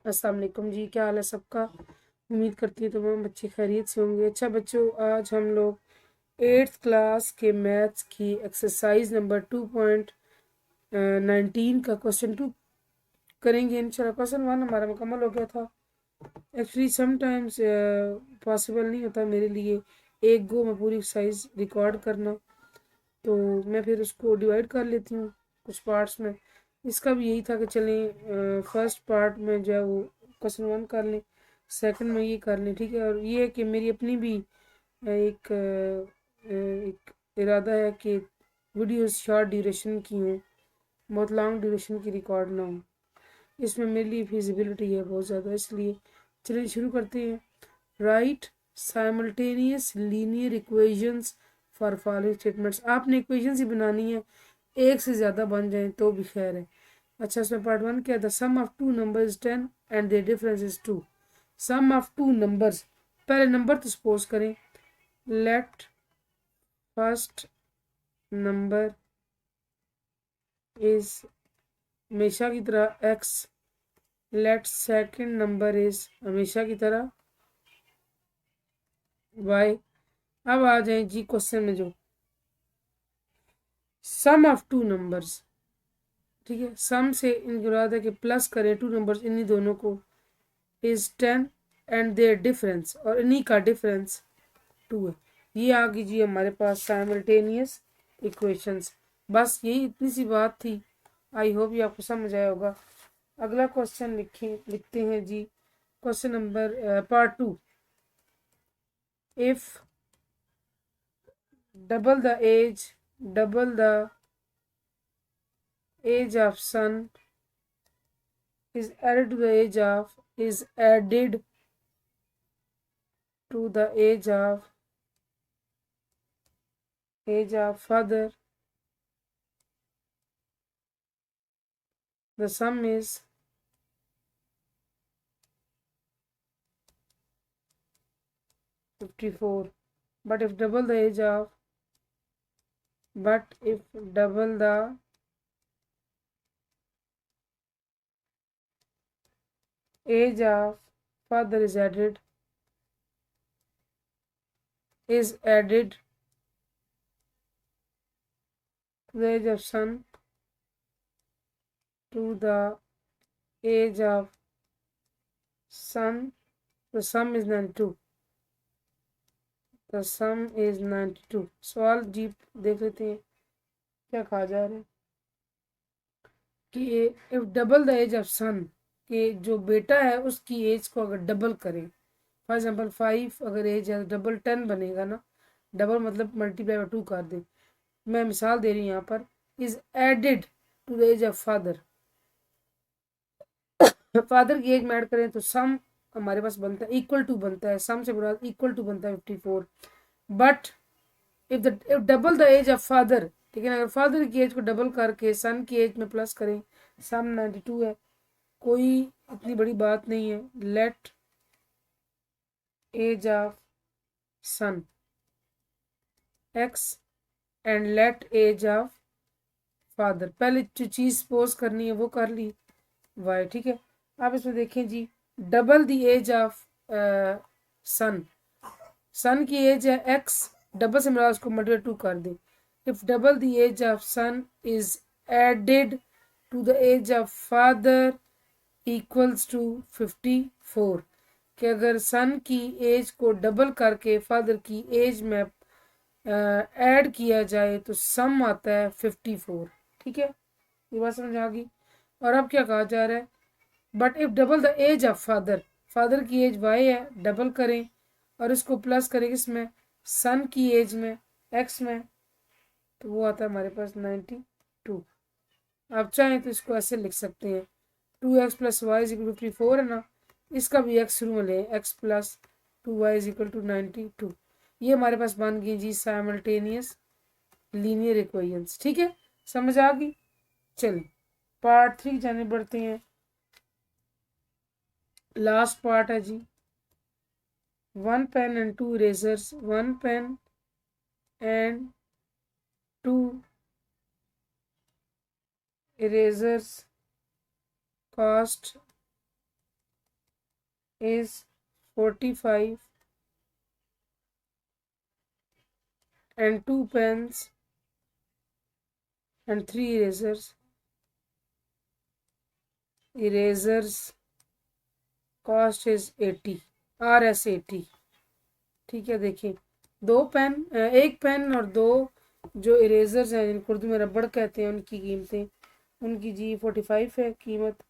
अस्सलाम वालेकुम जी, क्या हाल है सबका। उम्मीद करती हूँ तमाम बच्चे खैरियत से होंगे। अच्छा बच्चों, आज हम लोग 8th क्लास के मैथ्स की एक्सरसाइज नंबर 2.19 का क्वेश्चन 2 करेंगे इंशाल्लाह। क्वेश्चन 1 हमारा मुकम्मल हो गया था। एक्चुअली समटाइम्स पॉसिबल नहीं होता मेरे लिए एक गो में पूरी एक्सरसाइज रिकॉर्ड करना, तो मैं फिर उसको डिवाइड कर लेती हूँ कुछ पार्ट्स में। इसका भी यही था कि चलें फर्स्ट पार्ट में जो है वो क्वेश्चन 1 कर लें, सेकंड में ये कर लें, ठीक है। और ये है कि मेरी अपनी भी एक इरादा है कि वीडियोस शॉर्ट ड्यूरेशन की हों, बहुत लॉन्ग ड्यूरेशन की रिकॉर्ड ना हो। इसमें मेरे लिए फिजिबिलिटी है बहुत ज़्यादा, इसलिए चलिए शुरू करते हैं। Right simultaneous linear equations for following statements. आपने इक्वेशंस ही बनानी है, एक से ज़्यादा बन जाए तो भी खैर है। अच्छा, इसमें पार्ट 1 क्या था? Sum of two numbers 10 and their difference is 2। Sum of two numbers, पहले नंबर तो सपोज करें। लेट फर्स्ट नंबर इज हमेशा की तरह x, let second number is हमेशा की तरह y। अब आ जाए जी क्वेश्चन में, जो सम ऑफ टू नंबर्स, ठीक है, सम से इनके बाद है कि प्लस करें टू नंबर्स इन्हीं दोनों को, इज 10 एंड देयर डिफरेंस, और इन्हीं का डिफरेंस 2 है। ये आ गई जी हमारे पास साइमल्टेनियस इक्वेशंस। बस यही इतनी सी बात थी। आई होप ये आपको समझ आया होगा। अगला क्वेश्चन लिखते हैं जी। Question number part 2। If double the age of son is added to the age of is added to the age of father, the sum is 54. But if double the age of father is added to the age of son to the age of son, the sum is 92. The sum is 92. सवाल जी देख लेते हैं क्या कहा जा रहा है कि if double the age of son, के जो बेटा है उसकी एज को अगर डबल करें, फॉर एग्जाम्पल 5 अगर एज है डबल 10 बनेगा ना। डबल मतलब मल्टीप्लाई बाय 2 कर दें। मैं मिसाल दे रही हूँ यहाँ पर, is added to the age of father. Father की एज में ऐड करें तो सम हमारे पास बनता है इक्वल टू, बनता है सम से बुरा इक्वल टू बनता है 54। But if double the age of father, ठीक है ना, अगर फादर की एज को डबल करके सन की एज में प्लस करें, सम 92 है, कोई इतनी बड़ी बात नहीं है। Let age of son x and let age of father, पहले जो चीज सपोज करनी है वो कर ली y, ठीक है। आप इसमें देखें जी, डबल द एज ऑफ सन, सन की एज है x, डबल से मिला उसको मल्टीप्लाई 2 कर दे। If double the age of son is added to the age of father equals to 54, कि अगर सन की एज को डबल करके फादर की एज में ऐड किया जाए तो सम आता है 54, ठीक है। ये बात समझ आ गई। और अब क्या कहा जा रहा है, but if double the age of father, father की एज वाई है, डबल करें और इसको प्लस करें इसमें सन की एज में एक्स में, तो वो आता है हमारे पास 92। आप चाहें तो इसको ऐसे लिख सकते हैं, 2x plus y is equal to 54 है ना, इसका भी x शुरू में लें, x plus 2y is equal to 92। ये हमारे पास बन गई जी साइमल्टेनियस लीनियर इक्वेशंस, ठीक है। समझ आ गई। चलिए पार्ट 3 जाने बढ़ते हैं। लास्ट पार्ट है जी, 1 pen and 2 erasers, 1 pen and 2 erasers cost is 45 and 2 pens and 3 erasers. Erasers cost is 80, RS 80। ठीक है, देखिए एक पेन और 2 जो इरेजर्स हैं जिनको उर्दू में रबड़ कहते हैं, उनकी कीमतें, उनकी जी 45 है कीमत,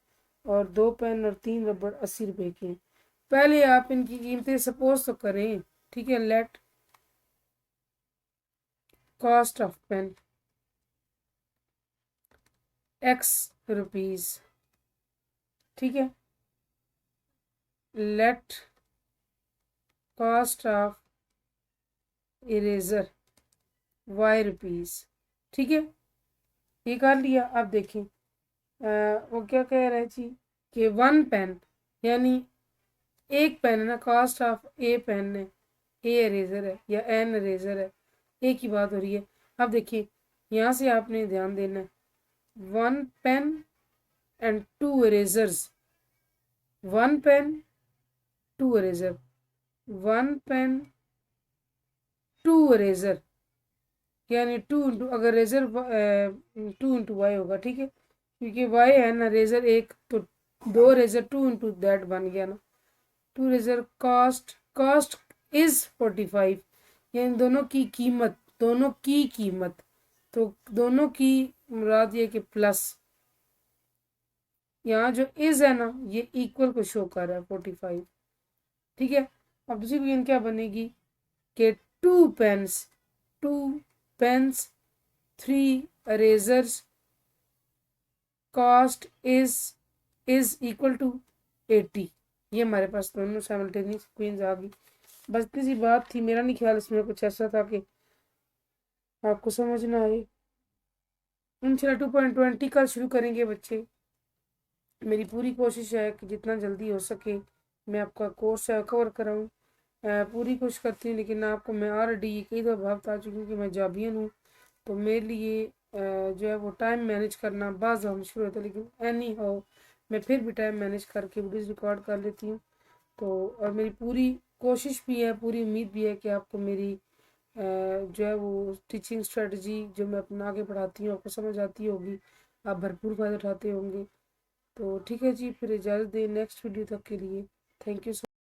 और 2 पेन और 3 रबड़ 80 रुपए की हैं। पहले आप इनकी कीमतें सपोज तो करें, ठीक है। Let cost of pen x rupees, ठीक है। Let cost of eraser y rupees, ठीक है। ये कर लिया। अब देखें वो क्या कह रहा है जी कि 1 पेन यानी एक पेन है ना, कॉस्ट ऑफ ए पेन है, ए इरेजर है या एन इरेजर है, एक ही बात हो रही है। अब देखिए यहाँ से आपने ध्यान देना है, 1 pen and 2 erasers, 1 pen 2 eraser, 1 pen 2 eraser, यानी 2 इंटू, अगर रेजर 2 इंटू वाई होगा, ठीक है, क्योंकि वाई है ना रेजर एक, तो 2 रेजर 2 इंटू दैट बन गया ना। 2 रेजर कॉस्ट इज 45, यानी दोनों की कीमत, तो दोनों की मुराद ये कि प्लस, यहाँ जो इज है ना ये इक्वल को शो कर रहा है 45, ठीक है। अब दूसरी क्वेश्चन क्या बनेगी कि 2 pens 3 erasers cost is equal to 80। ये हमारे पास दोनों साइमल्टेनियस क्वींस आ गई। बस इतनी सी बात थी, मेरा नहीं ख्याल इसमें कुछ ऐसा था कि आपको समझ ना आए। इंशाल्लाह 2.20 कल शुरू करेंगे बच्चे। मेरी पूरी कोशिश है कि जितना जल्दी हो सके मैं आपका कोर्स कवर कराऊँ, पूरी कोशिश करती हूँ। लेकिन आपको मैं ऑलरेडी कई दफ़ा बता चुकी हूँ कि मैं जाबियन हूँ, तो मेरे लिए जो है वो टाइम मैनेज करना बाज़ मुश्किल होता है, लेकिन एनी हो मैं फिर भी टाइम मैनेज करके वीडियोज़ रिकॉर्ड कर लेती हूँ। तो और मेरी पूरी कोशिश भी है, पूरी उम्मीद भी है कि आपको मेरी जो है वो टीचिंग स्ट्रेटजी जो मैं अपना आगे पढ़ाती हूँ आपको समझ आती होगी, आप भरपूर फ़ायदा उठाते होंगे। तो ठीक है जी, फिर इजाज़त दें नेक्स्ट वीडियो तक के लिए। Thank you so